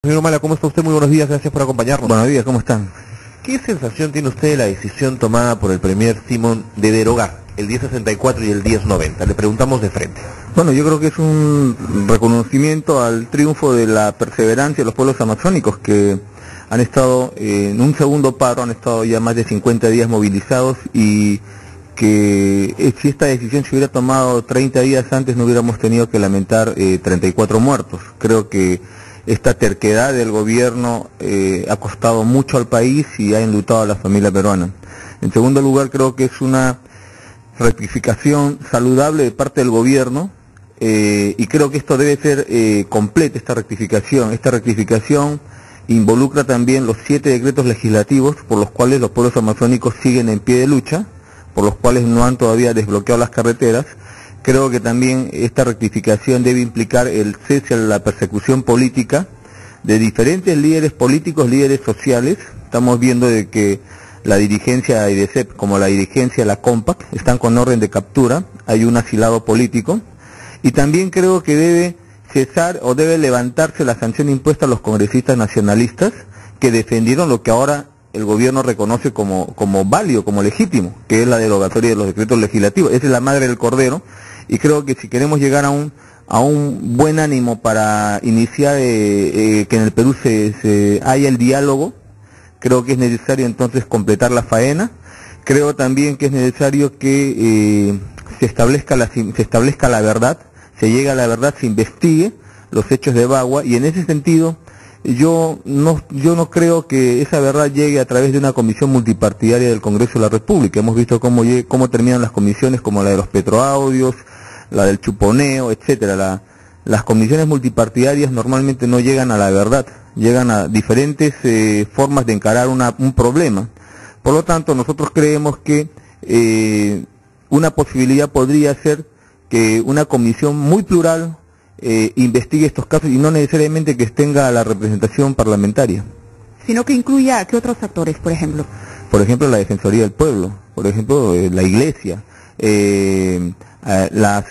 Señor Humala, ¿cómo está usted? Muy buenos días, gracias por acompañarnos. Buenos días, ¿cómo están? ¿Qué sensación tiene usted de la decisión tomada por el Premier Simón de derogar el 1064 y el 1090? Le preguntamos de frente. Bueno, yo creo que es un reconocimiento al triunfo de la perseverancia de los pueblos amazónicos que han estado en un segundo paro, han estado ya más de 50 días movilizados y que si esta decisión se hubiera tomado 30 días antes no hubiéramos tenido que lamentar 34 muertos. Creo que esta terquedad del gobierno ha costado mucho al país y ha enlutado a la familia peruana. En segundo lugar, creo que es una rectificación saludable de parte del gobierno y creo que esto debe ser completa, esta rectificación. Esta rectificación involucra también los 7 decretos legislativos por los cuales los pueblos amazónicos siguen en pie de lucha, por los cuales no han todavía desbloqueado las carreteras. Creo que también esta rectificación debe implicar el cese a la persecución política de diferentes líderes políticos, líderes sociales. Estamos viendo de que la dirigencia de IDESEP como la dirigencia de la COMPAC están con orden de captura, hay un asilado político. Y también creo que debe cesar o debe levantarse la sanción impuesta a los congresistas nacionalistas que defendieron lo que ahora el gobierno reconoce como válido, como legítimo, que es la derogatoria de los decretos legislativos. Esa es la madre del cordero. Y creo que si queremos llegar a un buen ánimo para iniciar que en el Perú haya el diálogo, creo que es necesario entonces completar la faena. Creo también que es necesario que se establezca la verdad, se llegue a la verdad, se investigue los hechos de Bagua, y en ese sentido yo no creo que esa verdad llegue a través de una comisión multipartidaria del Congreso de la República. Hemos visto cómo terminan las comisiones, como la de los petroaudios, la del chuponeo, etcétera. Las comisiones multipartidarias normalmente no llegan a la verdad, llegan a diferentes formas de encarar un problema. Por lo tanto, nosotros creemos que una posibilidad podría ser que una comisión muy plural investigue estos casos y no necesariamente que tenga la representación parlamentaria. Sino que incluya a qué otros actores, por ejemplo. Por ejemplo, la Defensoría del Pueblo, por ejemplo, la Iglesia, a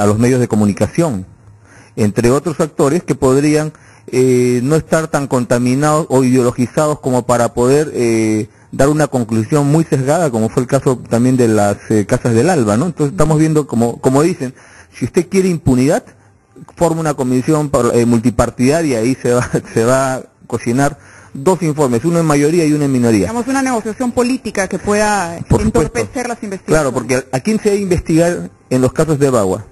los medios de comunicación, entre otros actores que podrían no estar tan contaminados o ideologizados como para poder dar una conclusión muy sesgada, como fue el caso también de las Casas del Alba, ¿no? Entonces estamos viendo, como dicen, si usted quiere impunidad, forma una comisión multipartidaria y se va a cocinar 2 informes, uno en mayoría y uno en minoría. Digamos una negociación política que pueda entorpecer las investigaciones. Claro, porque ¿a quién se debe investigar en los casos de Bagua?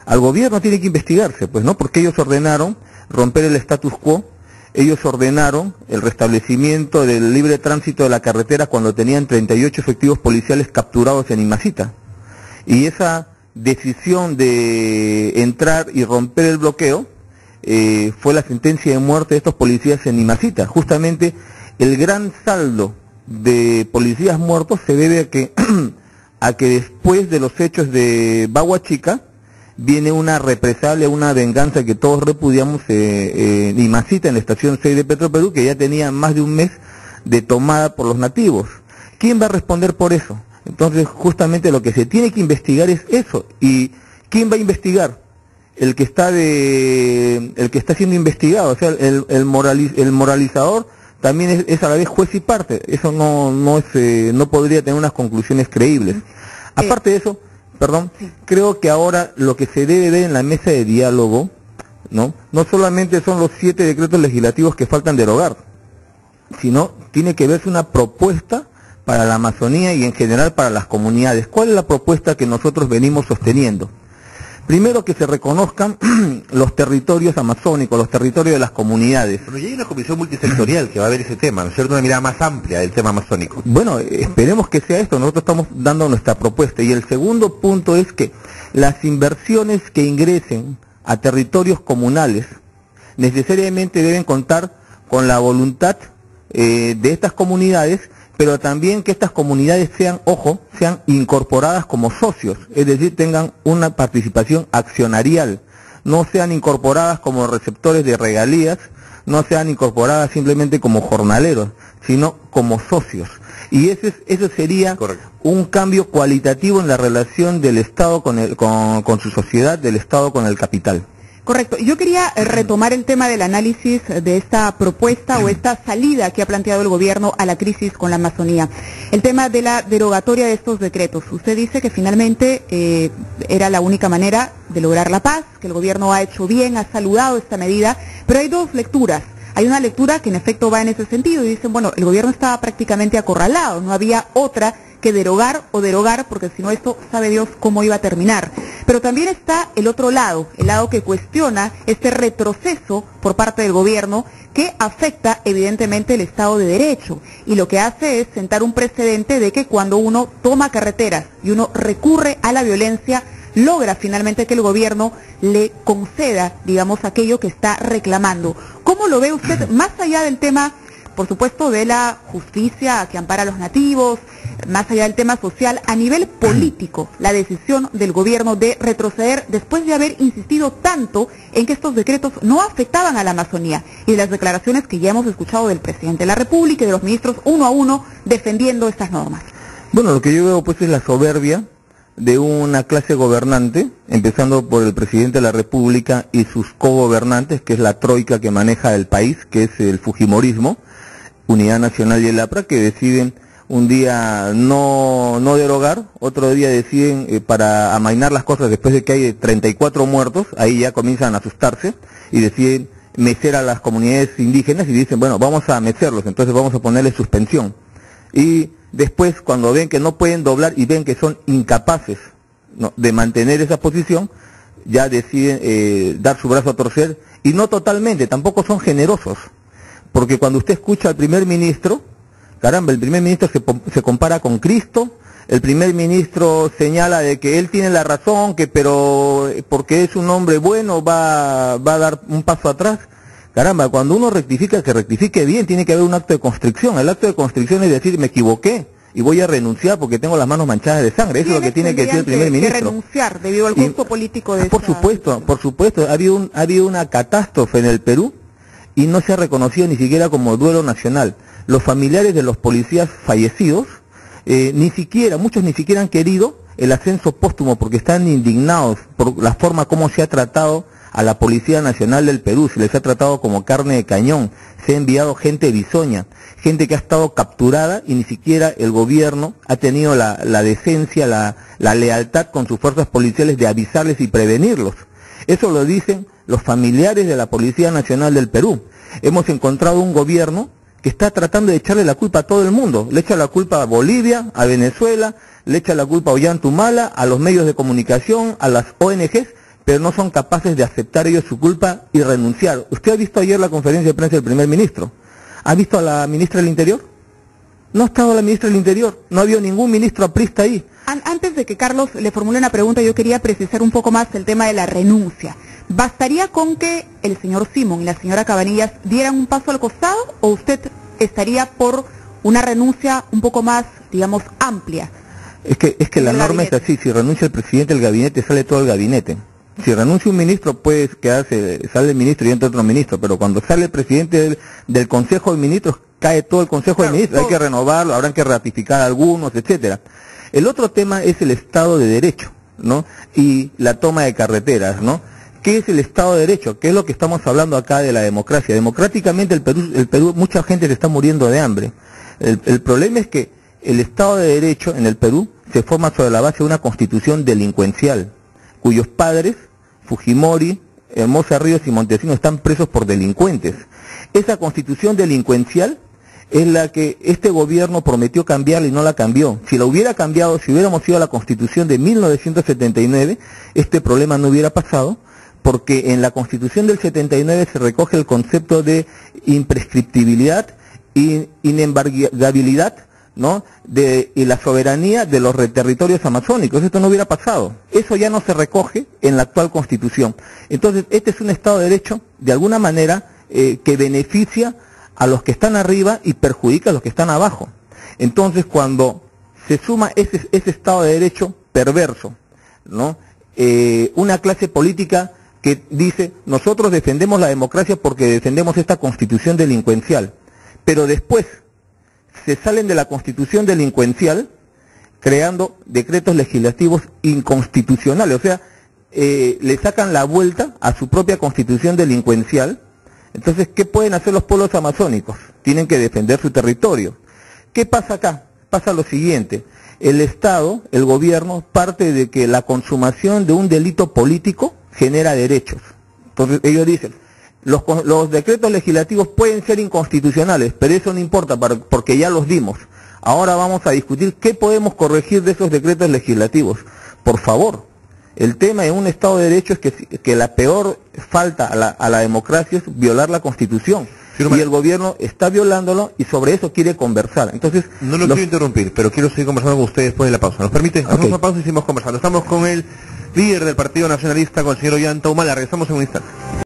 Al gobierno tiene que investigarse, pues, ¿no? Porque ellos ordenaron romper el status quo, ellos ordenaron el restablecimiento del libre tránsito de la carretera cuando tenían 38 efectivos policiales capturados en Imacita. Y esa decisión de entrar y romper el bloqueo fue la sentencia de muerte de estos policías en Imacita. Justamente el gran saldo de policías muertos se debe a que después de los hechos de Bagua Chica viene una represalia, una venganza que todos repudiamos en Imacita, en la estación 6 de Petroperú, que ya tenía más de un mes de tomada por los nativos. ¿Quién va a responder por eso? Entonces, justamente lo que se tiene que investigar es eso. ¿Y quién va a investigar? El que está siendo investigado. O sea, el moralizador también es a la vez juez y parte. Eso no podría tener unas conclusiones creíbles. Aparte de eso, creo que ahora lo que se debe ver en la mesa de diálogo, no solamente son los 7 decretos legislativos que faltan derogar, sino tiene que verse una propuesta para la Amazonía y en general para las comunidades. ¿Cuál es la propuesta que nosotros venimos sosteniendo? Primero, que se reconozcan los territorios amazónicos, los territorios de las comunidades. Pero ya hay una comisión multisectorial que va a ver ese tema, ¿no es cierto? Una mirada más amplia del tema amazónico. Bueno, esperemos que sea esto. Nosotros estamos dando nuestra propuesta. Y el segundo punto es que las inversiones que ingresen a territorios comunales necesariamente deben contar con la voluntad de estas comunidades, pero también que estas comunidades sean incorporadas como socios, es decir, tengan una participación accionarial, no sean incorporadas como receptores de regalías, no sean incorporadas simplemente como jornaleros, sino como socios. Y eso sería un cambio cualitativo en la relación del Estado con su sociedad, del Estado con el capital. Correcto. Yo quería retomar el tema del análisis de esta propuesta o esta salida que ha planteado el gobierno a la crisis con la Amazonía. El tema de la derogatoria de estos decretos. Usted dice que finalmente era la única manera de lograr la paz, que el gobierno ha hecho bien, ha saludado esta medida, pero hay dos lecturas. Hay una lectura que en efecto va en ese sentido y dicen, bueno, el gobierno estaba prácticamente acorralado, no había otra que derogar, porque si no esto sabe Dios cómo iba a terminar. Pero también está el otro lado, el lado que cuestiona este retroceso por parte del gobierno que afecta evidentemente el Estado de Derecho y lo que hace es sentar un precedente de que cuando uno toma carreteras y uno recurre a la violencia, logra finalmente que el gobierno le conceda, digamos, aquello que está reclamando. ¿Cómo lo ve usted más allá del tema, por supuesto, de la justicia que ampara a los nativos, más allá del tema social, a nivel político, la decisión del gobierno de retroceder después de haber insistido tanto en que estos decretos no afectaban a la Amazonía y de las declaraciones que ya hemos escuchado del presidente de la República y de los ministros uno a uno defendiendo estas normas? Bueno, lo que yo veo pues es la soberbia de una clase gobernante, empezando por el presidente de la República y sus cogobernantes, que es la troika que maneja el país, que es el fujimorismo, Unidad Nacional y el APRA, que deciden un día no derogar, otro día deciden para amainar las cosas después de que hay 34 muertos, ahí ya comienzan a asustarse y deciden mecer a las comunidades indígenas y dicen, bueno, vamos a mecerlos, entonces vamos a ponerle suspensión. Y después, cuando ven que no pueden doblar y ven que son incapaces, ¿no?, de mantener esa posición, ya deciden dar su brazo a torcer, y no totalmente, tampoco son generosos, porque cuando usted escucha al primer ministro, caramba, el primer ministro se compara con Cristo, el primer ministro señala de que él tiene la razón, pero porque es un hombre bueno va a dar un paso atrás. Caramba, cuando uno rectifica, que rectifique bien, tiene que haber un acto de constricción. El acto de constricción es decir, me equivoqué y voy a renunciar porque tengo las manos manchadas de sangre. Eso es lo que tiene que decir el primer ministro. Que renunciar debido al costo político de por supuesto, ha habido una catástrofe en el Perú y no se ha reconocido ni siquiera como duelo nacional. Los familiares de los policías fallecidos, muchos ni siquiera han querido el ascenso póstumo porque están indignados por la forma como se ha tratado a la Policía Nacional del Perú, se les ha tratado como carne de cañón, se ha enviado gente bisoña, gente que ha estado capturada y ni siquiera el gobierno ha tenido la decencia, la lealtad con sus fuerzas policiales de avisarles y prevenirlos. Eso lo dicen los familiares de la Policía Nacional del Perú. Hemos encontrado un gobierno que está tratando de echarle la culpa a todo el mundo, le echa la culpa a Bolivia, a Venezuela, le echa la culpa a Ollantumala, a los medios de comunicación, a las ONGs, pero no son capaces de aceptar ellos su culpa y renunciar. ¿Usted ha visto ayer la conferencia de prensa del primer ministro? ¿Ha visto a la ministra del Interior? No ha estado la ministra del Interior, no ha habido ningún ministro aprista ahí. Antes de que Carlos le formule una pregunta, yo quería precisar un poco más el tema de la renuncia. ¿Bastaría con que el señor Simón y la señora Cabanillas dieran un paso al costado o usted estaría por una renuncia un poco más, digamos, amplia? Es que la norma es así, si renuncia el presidente del gabinete, sale todo el gabinete. Si renuncia un ministro, puede quedarse, sale el ministro y entra otro ministro, pero cuando sale el presidente del Consejo de Ministros, cae todo el Consejo de Ministros, hay que renovarlo, habrán que ratificar algunos, etcétera. El otro tema es el Estado de Derecho, ¿no? Y la toma de carreteras, ¿no? ¿Qué es el Estado de Derecho? ¿Qué es lo que estamos hablando acá de la democracia? Democráticamente el Perú, mucha gente se está muriendo de hambre. El problema es que el Estado de Derecho en el Perú se forma sobre la base de una constitución delincuencial, cuyos padres, Fujimori, Hermosa Ríos y Montesinos, están presos por delincuentes. Esa constitución delincuencial es la que este gobierno prometió cambiarla y no la cambió. Si la hubiera cambiado, si hubiéramos ido a la constitución de 1979, este problema no hubiera pasado, porque en la constitución del 79 se recoge el concepto de imprescriptibilidad e inembargabilidad, ¿no?, y la soberanía de los territorios amazónicos. Esto no hubiera pasado. Eso ya no se recoge en la actual constitución. Entonces, este es un Estado de Derecho, de alguna manera, que beneficia a los que están arriba y perjudica a los que están abajo. Entonces, cuando se suma ese Estado de Derecho perverso, ¿no?, una clase política que dice, nosotros defendemos la democracia porque defendemos esta constitución delincuencial, pero después se salen de la constitución delincuencial creando decretos legislativos inconstitucionales. O sea, le sacan la vuelta a su propia constitución delincuencial. Entonces, ¿qué pueden hacer los pueblos amazónicos? Tienen que defender su territorio. ¿Qué pasa acá? Pasa lo siguiente: el Estado, el gobierno, parte de que la consumación de un delito político genera derechos. Entonces ellos dicen, los decretos legislativos pueden ser inconstitucionales, pero eso no importa porque ya los dimos. Ahora vamos a discutir qué podemos corregir de esos decretos legislativos. Por favor, el tema en un Estado de Derecho es que la peor falta a la democracia es violar la Constitución. Y el gobierno está violándolo y sobre eso quiere conversar. Entonces, no lo quiero interrumpir, pero quiero seguir conversando con ustedes después de la pausa. ¿Nos permite? Hacemos una pausa y seguimos conversando. Estamos con el líder del Partido Nacionalista, con el señor Ollanta Humala. Regresamos en un instante.